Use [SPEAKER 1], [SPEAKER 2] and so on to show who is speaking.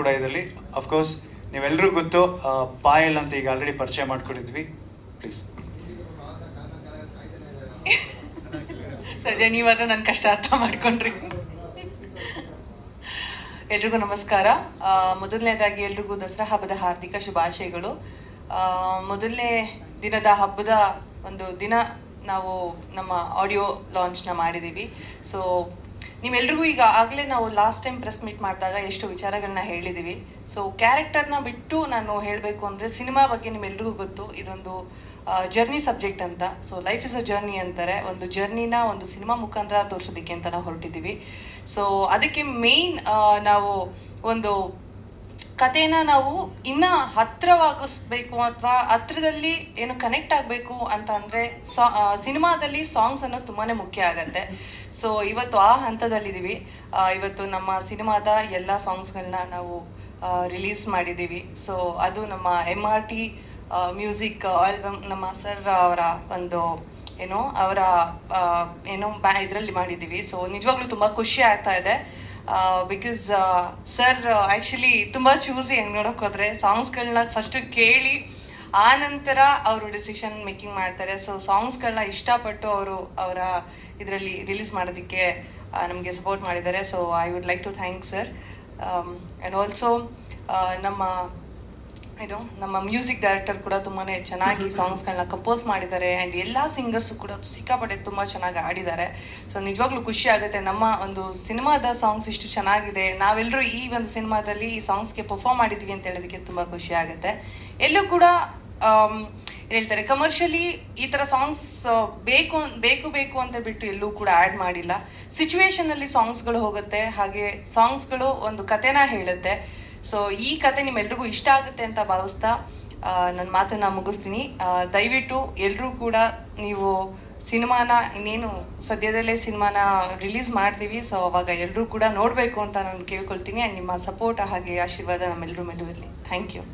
[SPEAKER 1] ಕೂಡ ಇದರಲ್ಲಿ ಅಫ್ಕೋರ್ಸ್ ನೀವೆಲ್ಲರೂ ಗೊತ್ತು ಪಾಯಲ್ ಅಂತ ಈಗ ಆಲ್ರೆಡಿ ಪರಿಚಯ ಮಾಡ್ಕೊಂಡಿದ್ವಿ. ಪ್ಲೀಸ್
[SPEAKER 2] ಸದ್ಯ ನೀವಾದ್ರೂ ನನ್ನ ಕಷ್ಟ ಅರ್ಥ ಮಾಡ್ಕೊಂಡ್ರಿ. ಎಲ್ರಿಗೂ ನಮಸ್ಕಾರ. ಮೊದಲನೇದಾಗಿ ಎಲ್ರಿಗೂ ದಸರಾ ಹಬ್ಬದ ಹಾರ್ದಿಕ ಶುಭಾಶಯಗಳು. ಮೊದಲನೇ ದಿನದ ಹಬ್ಬದ ಒಂದು ದಿನ ನಾವು ನಮ್ಮ ಆಡಿಯೋ ಲಾಂಚ್ನ ಮಾಡಿದ್ದೀವಿ. ಸೊ ನೀವೆಲ್ರಿಗೂ ಈಗ ಆಗಲೇ ನಾವು ಲಾಸ್ಟ್ ಟೈಮ್ ಪ್ರೆಸ್ ಮೀಟ್ ಮಾಡಿದಾಗ ಎಷ್ಟು ವಿಚಾರಗಳನ್ನ ಹೇಳಿದ್ದೀವಿ. ಸೊ ಕ್ಯಾರೆಕ್ಟರ್ನ ಬಿಟ್ಟು ನಾನು ಹೇಳಬೇಕು ಅಂದರೆ ಸಿನಿಮಾ ಬಗ್ಗೆ ನಿಮ್ಮೆಲ್ರಿಗೂ ಗೊತ್ತು, ಇದೊಂದು ಜರ್ನಿ ಸಬ್ಜೆಕ್ಟ್ ಅಂತ. So life is a journey ಅಂತಾರೆ. ಒಂದು ಜರ್ನಿನ ಒಂದು ಸಿನಿಮಾ ಮುಖಾಂತರ ತೋರಿಸೋದಕ್ಕೆ ಅಂತ ನಾವು ಹೊರಟಿದ್ದೀವಿ. ಸೊ ಅದಕ್ಕೆ ಮೇಯ್ನ್ ನಾವು ಒಂದು ಕಥೆನ ನಾವು ಇನ್ನ ಹತ್ರವಾಗಿಸ್ಬೇಕು ಅಥವಾ ಹತ್ರದಲ್ಲಿ ಏನು ಕನೆಕ್ಟ್ ಆಗಬೇಕು ಅಂತ ಅಂದರೆ ಸಿನಿಮಾದಲ್ಲಿ ಸಾಂಗ್ಸ್ ಅನ್ನೋದು ತುಂಬಾ ಮುಖ್ಯ ಆಗತ್ತೆ. ಸೊ ಇವತ್ತು ಆ ಹಂತದಲ್ಲಿದ್ದೀವಿ. ಇವತ್ತು ನಮ್ಮ ಸಿನಿಮಾದ ಎಲ್ಲ ಸಾಂಗ್ಸ್ಗಳನ್ನ ನಾವು ರಿಲೀಸ್ ಮಾಡಿದ್ದೀವಿ. ಸೊ ಅದು ನಮ್ಮ MRT ಮ್ಯೂಸಿಕ್ ಆಲ್ಬಮ್ ನಮ್ಮ ಸರ್ ಅವರ ಒಂದು ಅವರ ಇದರಲ್ಲಿ ಮಾಡಿದ್ದೀವಿ. ಸೊ ನಿಜವಾಗ್ಲೂ ತುಂಬ ಖುಷಿ ಆಗ್ತಾ ಇದೆ. ಬಿಕಾಸ್ ಸರ್ ಆ್ಯಕ್ಚುಲಿ ತುಂಬ ಚೂಸಿ ಹೆಂಗೆ ನೋಡೋಕೆ ಹೋದರೆ ಸಾಂಗ್ಸ್ಗಳನ್ನ ಫಸ್ಟು ಕೇಳಿ ಆ ನಂತರ ಅವರು ಡಿಸಿಷನ್ ಮೇಕಿಂಗ್ ಮಾಡ್ತಾರೆ. ಸೊ ಸಾಂಗ್ಸ್ಗಳನ್ನ ಇಷ್ಟಪಟ್ಟು ಅವರು ಅವರ ಇದರಲ್ಲಿ ರಿಲೀಸ್ ಮಾಡೋದಕ್ಕೆ ನಮಗೆ ಸಪೋರ್ಟ್ ಮಾಡಿದ್ದಾರೆ. So I would like to thank sir. And also ನಮ್ಮ ಮ್ಯೂಸಿಕ್ ಡೈರೆಕ್ಟರ್ ಕೂಡ ತುಂಬಾ ಚೆನ್ನಾಗಿ ಸಾಂಗ್ಸ್ಗಳನ್ನ ಕಂಪೋಸ್ ಮಾಡಿದ್ದಾರೆ. ಆ್ಯಂಡ್ ಎಲ್ಲ ಸಿಂಗರ್ಸು ಕೂಡ ಸಿಕ್ಕಾಪಟ್ಟೆ ತುಂಬ ಚೆನ್ನಾಗಿ ಆಡಿದ್ದಾರೆ. ಸೊ ನಿಜವಾಗ್ಲೂ ಖುಷಿ ಆಗುತ್ತೆ. ನಮ್ಮ ಒಂದು ಸಿನಿಮಾದ ಸಾಂಗ್ಸ್ ಇಷ್ಟು ಚೆನ್ನಾಗಿದೆ, ನಾವೆಲ್ಲರೂ ಈ ಒಂದು ಸಿನಿಮಾದಲ್ಲಿ ಈ ಸಾಂಗ್ಸ್ಗೆ ಪರ್ಫಾರ್ಮ್ ಮಾಡಿದ್ವಿ ಅಂತ ಹೇಳೋದಕ್ಕೆ ತುಂಬ ಖುಷಿ ಆಗುತ್ತೆ. ಎಲ್ಲೂ ಕೂಡ ಹೇಳ್ತಾರೆ ಕಮರ್ಷಿಯಲಿ ಈ ಥರ ಸಾಂಗ್ಸ್ ಬೇಕು ಅಂತ ಬಿಟ್ಟು ಎಲ್ಲೂ ಕೂಡ ಆ್ಯಡ್ ಮಾಡಿಲ್ಲ. ಸಿಚುವೇಶನಲ್ಲಿ ಸಾಂಗ್ಸ್ಗಳು ಹೋಗುತ್ತೆ, ಹಾಗೆ ಸಾಂಗ್ಸ್ಗಳು ಒಂದು ಕಥೆನ ಹೇಳುತ್ತೆ. ಸೊ ಈ ಕತೆ ನಿಮ್ಮೆಲ್ರಿಗೂ ಇಷ್ಟ ಆಗುತ್ತೆ ಅಂತ ಭಾವಿಸ್ತಾ ನನ್ನ ಮಾತನ್ನ ಮುಗಿಸ್ತೀನಿ. ದಯವಿಟ್ಟು ಎಲ್ಲರೂ ಕೂಡ ನೀವು ಸಿನಿಮಾನ ಇನ್ನೇನು ಸದ್ಯದಲ್ಲೇ ಸಿನಿಮಾನ ರಿಲೀಸ್ ಮಾಡ್ತೀವಿ. ಸೊ ಅವಾಗ ಎಲ್ಲರೂ ಕೂಡ ನೋಡಬೇಕು ಅಂತ ನಾನು ಕೇಳ್ಕೊಳ್ತೀನಿ. ಆ್ಯಂಡ್ ನಿಮ್ಮ ಸಪೋರ್ಟ್ ಹಾಗೆ ಆಶೀರ್ವಾದ ನಮ್ಮೆಲ್ಲರೂ ಮೇಲೂ ಇರಲಿ. Thank you.